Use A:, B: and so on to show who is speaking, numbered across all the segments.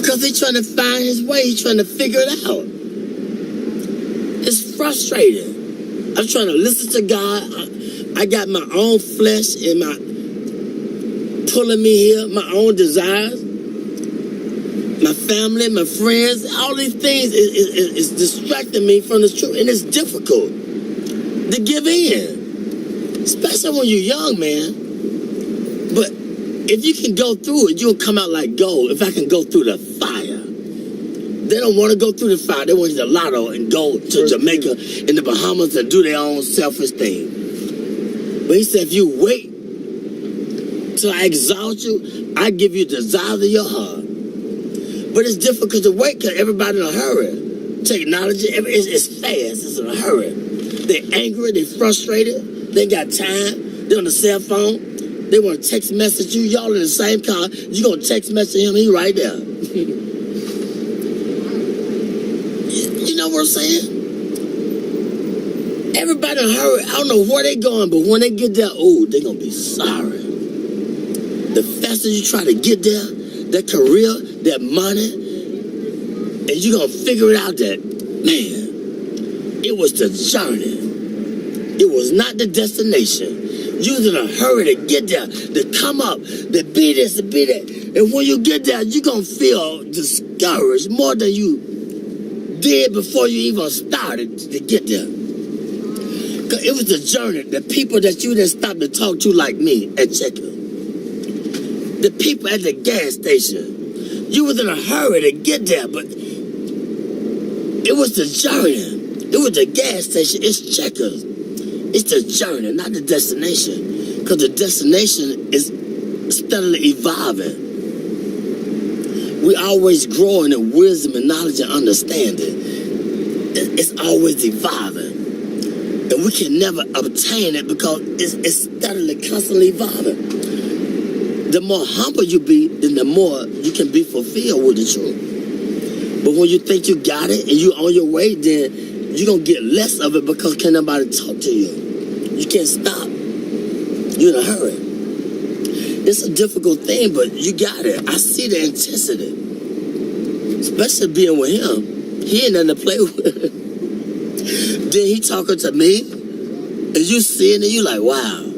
A: Because he's trying to find his way. He's trying to figure it out. It's frustrating. I'm trying to listen to God. I got my own flesh and my pulling me here, my own desires, my family, my friends, all these things is distracting me from the truth, and it's difficult to give in, especially when you're young, man. But if you can go through it, you'll come out like gold. If I can go through the fire. They don't want to go through the fire. They want to get the lotto and go to Jamaica and the Bahamas and do their own selfish thing. But he said, if you wait till I exalt you, I give you the desires of your heart. But it's difficult to wait because everybody's in a hurry. Technology, it's fast. It's in a hurry. They're angry. They're frustrated. They ain't got time. They're on the cell phone. They want to text message you. Y'all in the same car. You going to text message him. He right there. You know what I'm saying? Everybody in a hurry. I don't know where they going, but when they get there, oh, they're going to be sorry. The faster you try to get there, that career, that money, and you're going to figure it out that, man, it was the journey. It was not the destination. You was in a hurry to get there, to come up, to be this, to be that. And when you get there, you're going to feel discouraged more than you did before you even started to get there. Because it was the journey, the people that you didn't stop to talk to like me at Checker. The people at the gas station. You was in a hurry to get there, but it was the journey. It was the gas station. It's Checkers. It's the journey, not the destination. Because the destination is steadily evolving. We always growing in wisdom and knowledge and understanding. It's always evolving. And we can never obtain it because it's steadily, constantly evolving. The more humble you be, then the more you can be fulfilled with the truth. But when you think you got it and you on your way, then you're going to get less of it because can't nobody talk to you. You can't stop. You're in a hurry. It's a difficult thing, but you got it. I see the intensity. Especially being with him. He ain't nothing to play with. Then he talking to me, and you seeing it, you like, wow.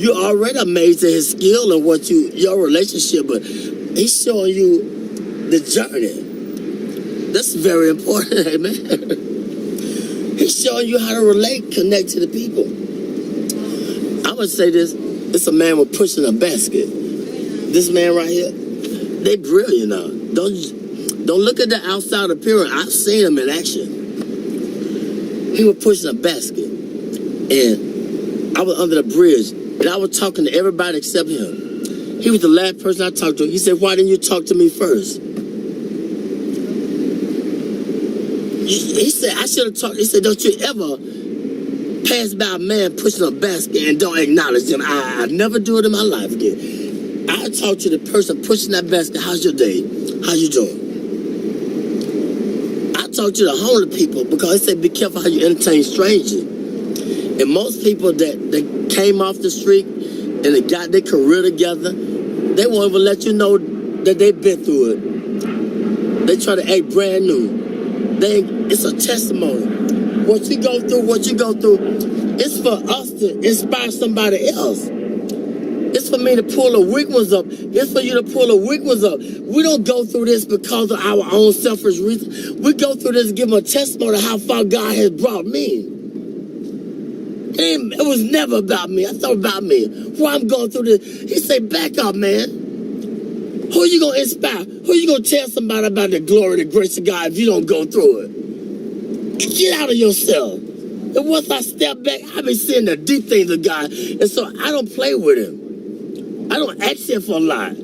A: You're already amazed at his skill and what your relationship, but he's showing you the journey. That's very important, amen. He's showing you how to relate, connect to the people. I'm gonna say this. It's a man with pushing a basket. This man right here, they brilliant now. Don't look at the outside appearance. I've seen him in action. He was pushing a basket, and I was under the bridge, and I was talking to everybody except him. He was the last person I talked to. He said, "Why didn't you talk to me first?" He said, "I should have talked." He said, "Don't you ever pass by a man pushing a basket and don't acknowledge him." I never do it in my life again. I talk to the person pushing that basket. How's your day? How you doing? I talk to the homeless people because they say be careful how you entertain strangers. And most people that came off the street and they got their career together, they won't even let you know that they've been through it. They try to act brand new. It's a testimony. What you go through, it's for us to inspire somebody else. It's for me to pull the weak ones up. It's for you to pull the weak ones up. We don't go through this because of our own selfish reasons. We go through this to give them a testimony of how far God has brought me. It was never about me. I thought about me. Why I'm going through this. He said, back up, man. Who you going to inspire? Who you going to tell somebody about the glory, the grace of God if you don't go through it? Get out of yourself. And once I step back, I be seeing the deep things of God. And so I don't play with him. I don't ask him for a lot.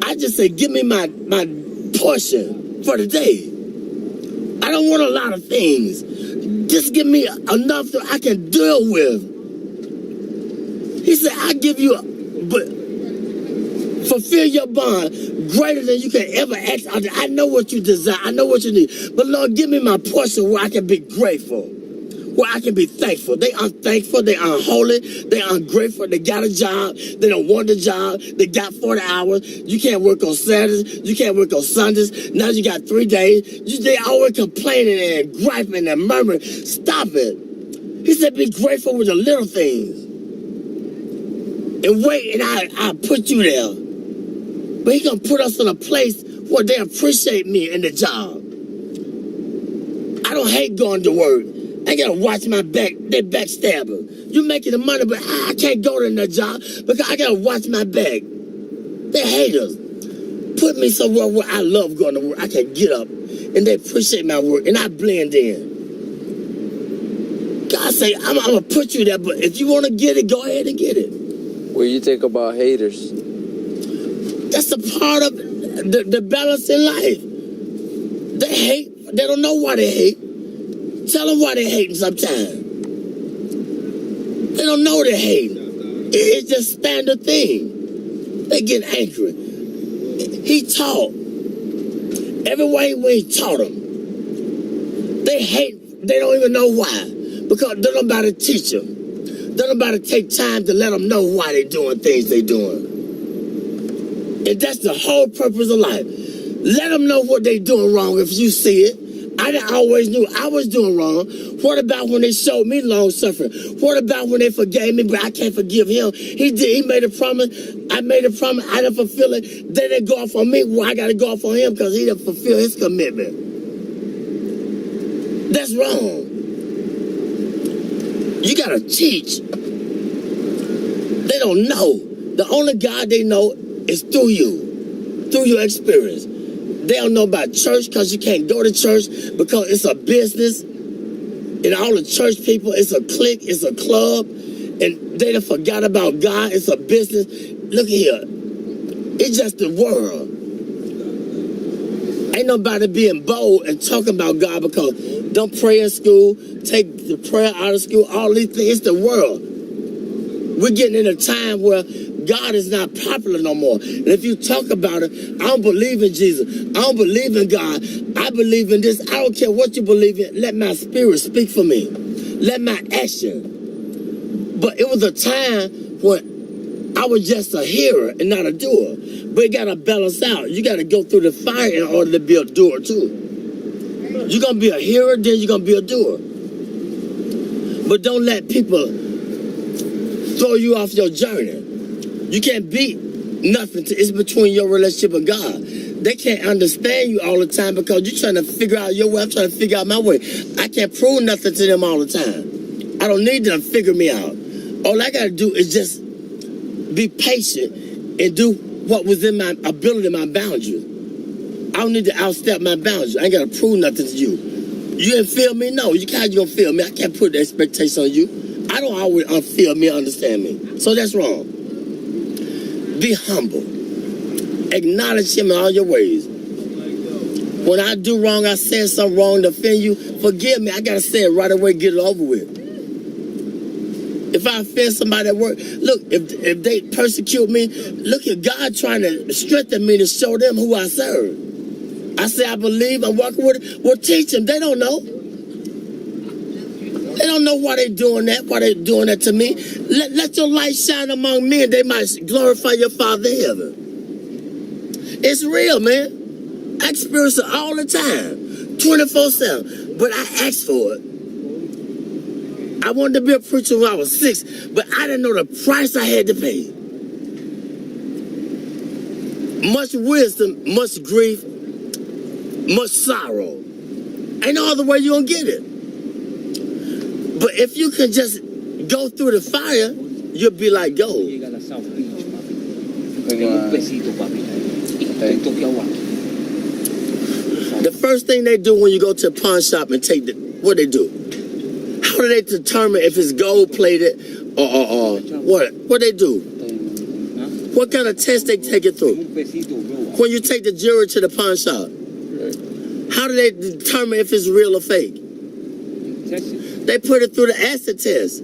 A: I just say, give me my portion for the day. I don't want a lot of things. Just give me enough that I can deal with. He said, I give you, but fulfill your bond greater than you can ever ask. I know what you desire. I know what you need. But Lord, give me my portion where I can be grateful. where I can be thankful. They unthankful, they unholy, they ungrateful, they got a job, they don't want the job, they got 40 hours, you can't work on Saturdays, you can't work on Sundays, now you got 3 days, they always complaining and griping and murmuring. Stop it. He said be grateful with the little things. And wait, and I put you there. But he gonna put us in a place where they appreciate me in the job. I don't hate going to work. I gotta watch my back. They backstabbers. You making the money, but I can't go to that job because I gotta watch my back. They haters. Put me somewhere where I love going to work. I can get up and they appreciate my work and I blend in. God say, I'm gonna put you there, but if you wanna get it, go ahead and get it.
B: What do you think about haters?
A: That's a part of the balance in life. They hate. They don't know why they hate. Tell them why they hating sometimes. They don't know they're hating. It's just standard thing. They get angry. He taught. Every way when he taught them. They hate. They don't even know why. Because they're nobody to teach them. They're nobody to take time to let them know why they're doing things they're doing. And that's the whole purpose of life. Let them know what they're doing wrong if you see it. I always knew I was doing wrong. What about when they showed me long suffering? What about when they forgave me, but I can't forgive him? He made a promise. I made a promise. I didn't fulfill it. They didn't go off on me. Well, I got to go off on him because he didn't fulfill his commitment. That's wrong. You got to teach. They don't know. The only God they know is through you, through your experience. They don't know about church because you can't go to church because it's a business. And all the church people, it's a clique, it's a club. And they done forgot about God. It's a business. Look here. It's just the world. Ain't nobody being bold and talking about God because don't pray in school, take the prayer out of school, all these things. It's the world. We're getting in a time where God is not popular no more. And if you talk about it, I don't believe in Jesus. I don't believe in God. I believe in this. I don't care what you believe in. Let my spirit speak for me. Let my action. But it was a time when I was just a hearer and not a doer. But it got to balance out. You got to go through the fire in order to be a doer too. You're going to be a hearer, then you're going to be a doer. But don't let people throw you off your journey. You can't beat nothing. It's between your relationship with God. They can't understand you all the time because you're trying to figure out your way. I'm trying to figure out my way. I can't prove nothing to them all the time. I don't need them to figure me out. All I got to do is just be patient and do what was in my ability, my boundaries. I don't need to outstep my boundaries. I ain't got to prove nothing to you. You didn't feel me? No. You can't gonna feel me. I can't put the expectation on you. I don't always feel me, understand me. So that's wrong. Be humble. Acknowledge him in all your ways. When I do wrong, I said something wrong to offend you, forgive me. I got to say it right away, get it over with. If I offend somebody at work, look, if they persecute me, look at God trying to strengthen me to show them who I serve. I say I believe, I'm walking with it. Well, teach them. They don't know. They don't know why they're doing that, to me. Let your light shine among men. They might glorify your Father in heaven. It's real, man. I experience it all the time, 24/7. But I asked for it. I wanted to be a preacher when I was 6, but I didn't know the price I had to pay. Much wisdom, much grief, much sorrow. Ain't no other way you're going to get it. But if you can just go through the fire, you'll be like gold. The first thing they do when you go to a pawn shop and take what they do? How do they determine if it's gold plated or what? What they do? What kind of test they take it through? When you take the jewelry to the pawn shop, how do they determine if it's real or fake? They put it through the acid test.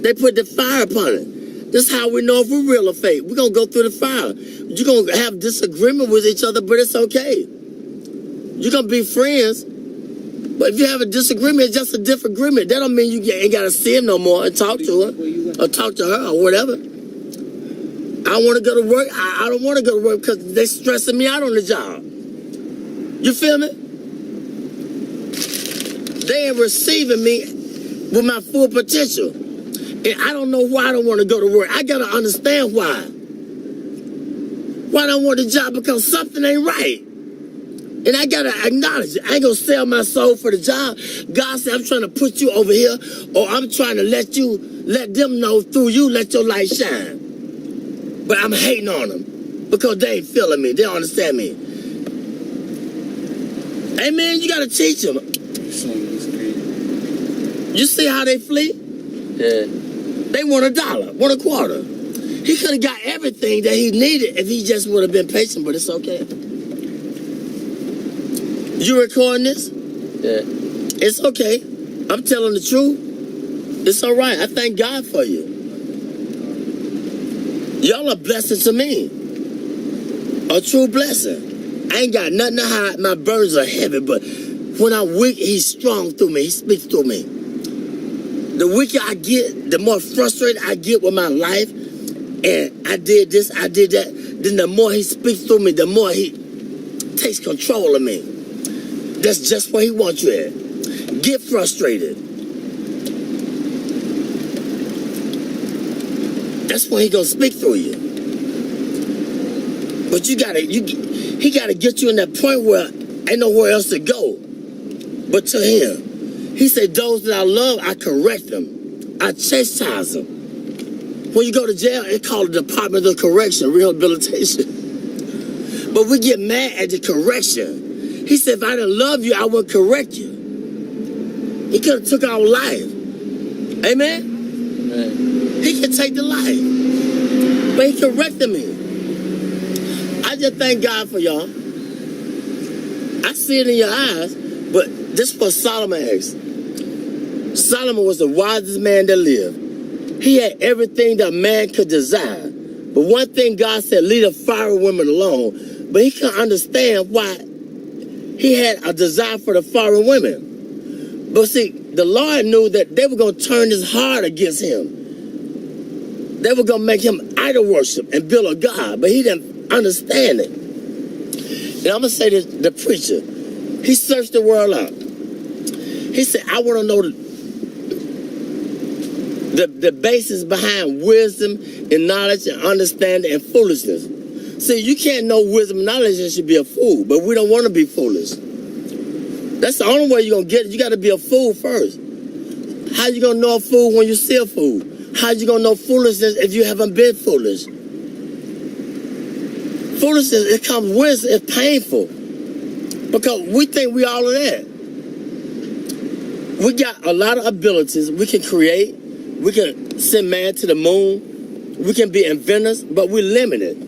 A: They put the fire upon it. This is how we know if we're real or fake. We're going to go through the fire. You're going to have disagreement with each other, but it's okay. You're going to be friends, But if you have a disagreement, it's just a different agreement. That don't mean you ain't got to see him no more and talk to her or talk to her or whatever. I want to go to work. I don't want to go to work because they stressing me out on the job. You feel me? They ain't receiving me with my full potential. And I don't know why I don't want to go to work. I got to understand why. Why I don't want the job? Because something ain't right. And I got to acknowledge it. I ain't going to sell my soul for the job. God said, I'm trying to put you over here, or I'm trying to let them know through you, let your light shine. But I'm hating on them because they ain't feeling me. They don't understand me. Amen. You got to teach them. You see how they flee?
B: Yeah.
A: They want $1, want a quarter. He could have got everything that he needed if he just would have been patient, but it's okay. You recording this?
B: Yeah.
A: It's okay. I'm telling the truth. It's all right. I thank God for you. Y'all are blessing to me. A true blessing. I ain't got nothing to hide. My burdens are heavy, but when I'm weak, he's strong through me. He speaks through me. The weaker I get, the more frustrated I get with my life, and I did this, I did that, then the more he speaks through me, the more he takes control of me. That's just where he wants you at. Get frustrated. That's when he gonna speak through you. But he gotta get you in that point where ain't nowhere else to go but to him. He said, those that I love, I correct them. I chastise them. When you go to jail, it's called the Department of Correction, Rehabilitation. But we get mad at the correction. He said, if I didn't love you, I would correct you. He could have took our life. Amen?
B: Amen.
A: He could take the life. But he corrected me. I just thank God for y'all. I see it in your eyes, but this is what Solomon asked. Solomon was the wisest man that lived. He had everything that man could desire. But one thing God said, leave the foreign women alone. But he couldn't understand why he had a desire for the foreign women. But see, the Lord knew that they were going to turn his heart against him. They were going to make him idol worship and build a God. But he didn't understand it. And I'm going to say this, the preacher, he searched the world out. He said, I want to know the basis behind wisdom and knowledge and understanding and foolishness. See, you can't know wisdom and knowledge and should be a fool, but we don't want to be foolish. That's the only way you're going to get it. You got to be a fool first. How you going to know a fool when you see a fool? How you going to know foolishness if you haven't been foolish? Foolishness, it comes with, it's painful. Because we think we all of that. We got a lot of abilities. We can create. We can send man to the moon. We can be inventors, but we're limited.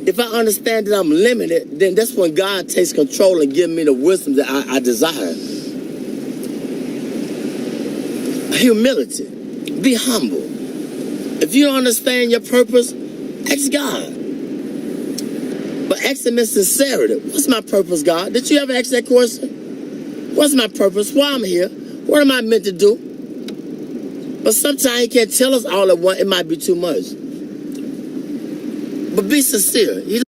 A: If I understand that I'm limited, then that's when God takes control and gives me the wisdom that I desire. Humility. Be humble. If you don't understand your purpose, ask God. But ask him in sincerity. What's my purpose, God? Did you ever ask that question? What's my purpose? Why I'm here? What am I meant to do? But sometimes he can't tell us all at once. It might be too much. But be sincere.